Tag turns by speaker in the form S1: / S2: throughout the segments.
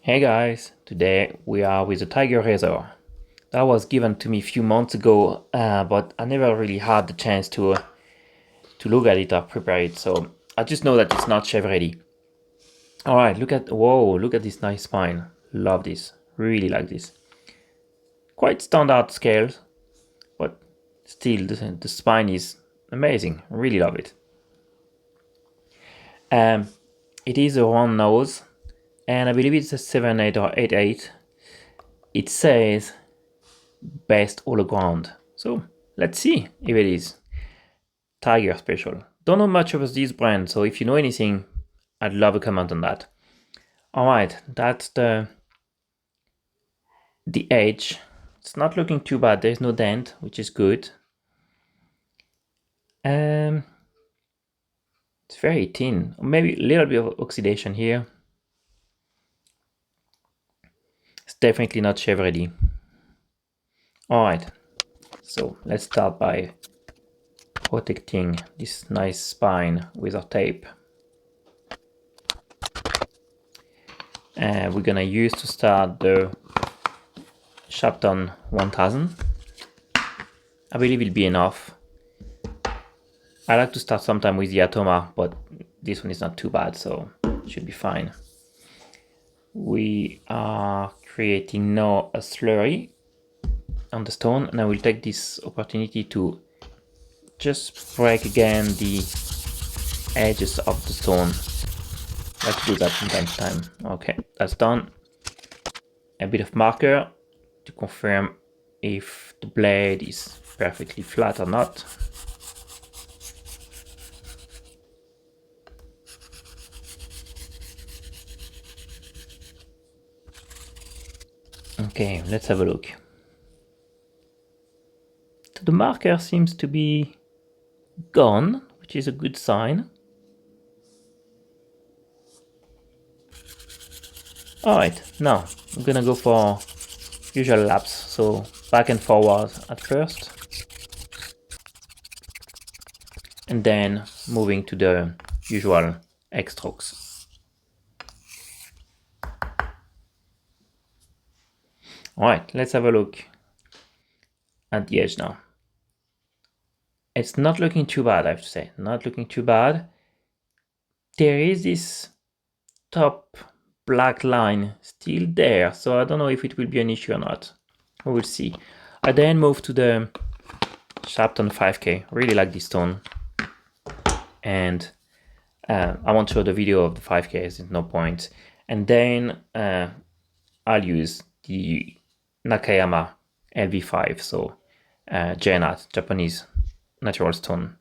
S1: Hey guys, today we are with the Tiger Razor. That was given to me a few months ago, but I never really had the chance to look at it or prepare it, so I just know that it's not chef ready. Alright, look at this nice spine. Love this, really like this. Quite standard scales, but still the spine is amazing, really love it. Um, it is a round nose, and I believe it's a 7.8 or 8.8. It says best all around. So let's see if it is. Tiger Special. Don't know much about this brand, so if you know anything, I'd love a comment on that. Alright, that's the edge. It's not looking too bad. There's no dent, which is good. It's very thin. Maybe a little bit of oxidation here. It's definitely not chef ready. Alright, so let's start by protecting this nice spine with our tape. And we're gonna use to start the Shapton 1000. I believe it'll be enough. I like to start sometime with the Atoma, but this one is not too bad, so it should be fine. We are creating now a slurry on the stone, and I will take this opportunity to just break again the edges of the stone. Let's do that from time to time. Okay, that's done. A bit of marker to confirm if the blade is perfectly flat or not. Okay, let's have a look. So the marker seems to be gone, which is a good sign. Alright, now I'm gonna go for usual laps, so back and forward at first, and then moving to the usual X strokes. Alright, let's have a look at the edge now. It's not looking too bad, I have to say, not looking too bad. There is this top black line still there, so I don't know if it will be an issue or not. We will see. I then move to the Shapton 5K. Really like this stone, and I won't show the video of the 5K, there's no point. And then I'll use the Nakayama LV5, so JNAT, Japanese natural stone.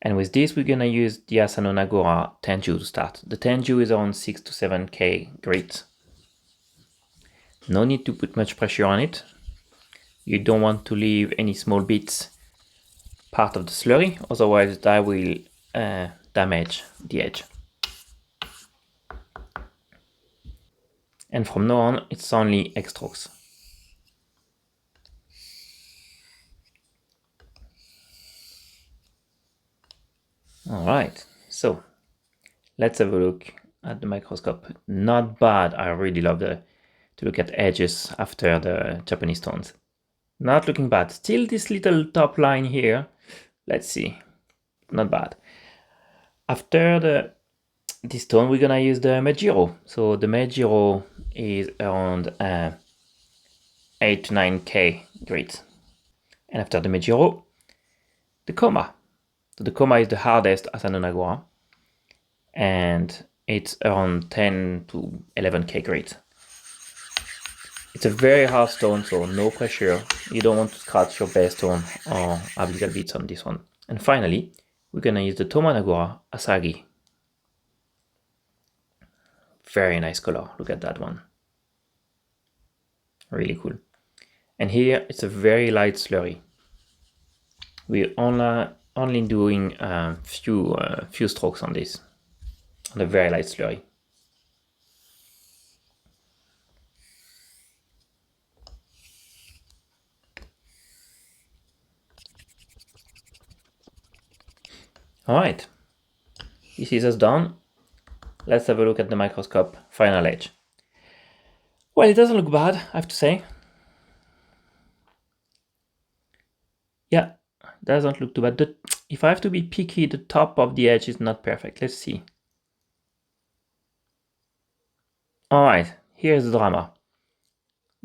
S1: And with this, we're gonna use the Asano Nagora Tenju to start. The Tenju is around 6 to 7K grit. No need to put much pressure on it. You don't want to leave any small bits part of the slurry, otherwise that will damage the edge. And from now on, it's only X strokes. Alright, so let's have a look at the microscope. Not bad. I really love to look at edges after the Japanese stones. Not looking bad. Still this little top line here. Let's see. Not bad. After this stone, we're gonna use the Mejiro. So the Mejiro is around 8 to 9K grit. And after the Mejiro, the Koma. So the Koma is the hardest Asano Nagora, and it's around 10 to 11K grit. It's a very hard stone, so no pressure. You don't want to scratch your bare stone or have little bits on this one. And finally, we're gonna use the Toma Nagora Asagi. Very nice color, look at that one. Really cool. And here it's a very light slurry. We're only doing a few strokes on this, on a very light slurry. Alright, this is us done. Let's have a look at the microscope final edge. Well, it doesn't look bad, I have to say. Yeah, doesn't look too bad. If I have to be picky, the top of the edge is not perfect. Let's see. Alright, here's the drama.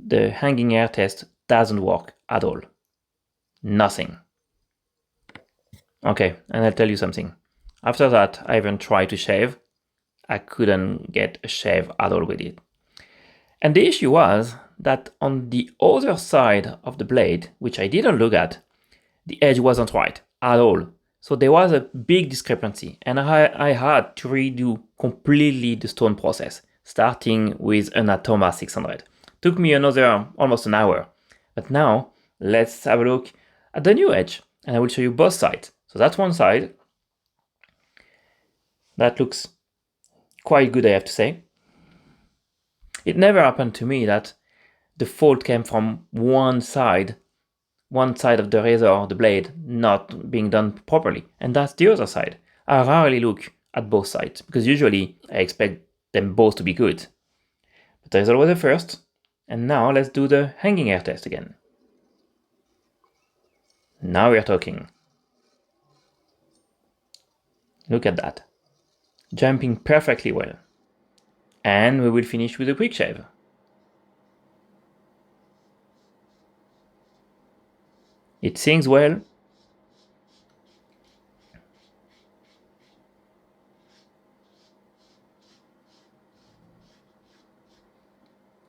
S1: The hanging air test doesn't work at all. Nothing. Okay, and I'll tell you something. After that, I even tried to shave. I couldn't get a shave at all with it. And the issue was that on the other side of the blade, which I didn't look at, the edge wasn't right at all. So there was a big discrepancy, and I had to redo completely the stone process, starting with an Atoma 600. Took me another almost an hour. But now let's have a look at the new edge, and I will show you both sides. So that's one side. That looks quite good, I have to say. It never happened to me that the fault came from one side of the razor, the blade, not being done properly, and that's the other side. I rarely look at both sides, because usually I expect them both to be good. But there's always a first, and now let's do the hanging air test again. Now we're talking. Look at that. Jumping perfectly well. And we will finish with a quick shave. It sinks well.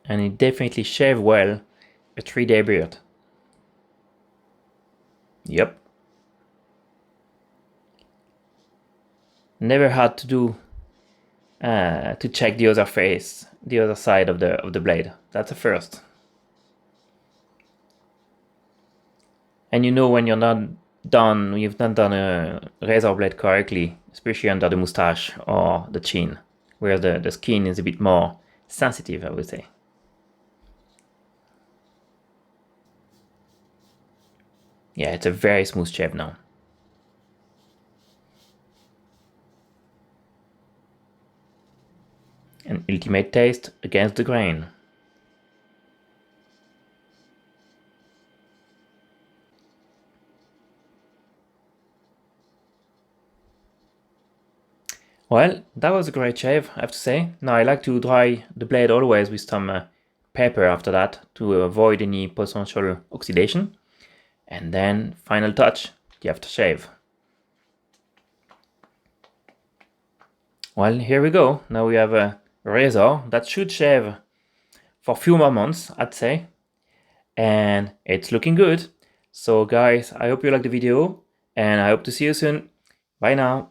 S1: And it definitely shaved well a 3-day beard. Yep. Never had to do to check the other face, the other side of the blade. That's a first. And you know when you're not done, you've not done a razor blade correctly, especially under the mustache or the chin, where the skin is a bit more sensitive, I would say. Yeah, it's a very smooth shave now. An ultimate taste against the grain. Well, that was a great shave, I have to say. Now I like to dry the blade always with some paper after that to avoid any potential oxidation. And then final touch, the aftershave. Well, here we go. Now we have a razor that should shave for a few more months, I'd say. And it's looking good. So guys, I hope you liked the video and I hope to see you soon. Bye now.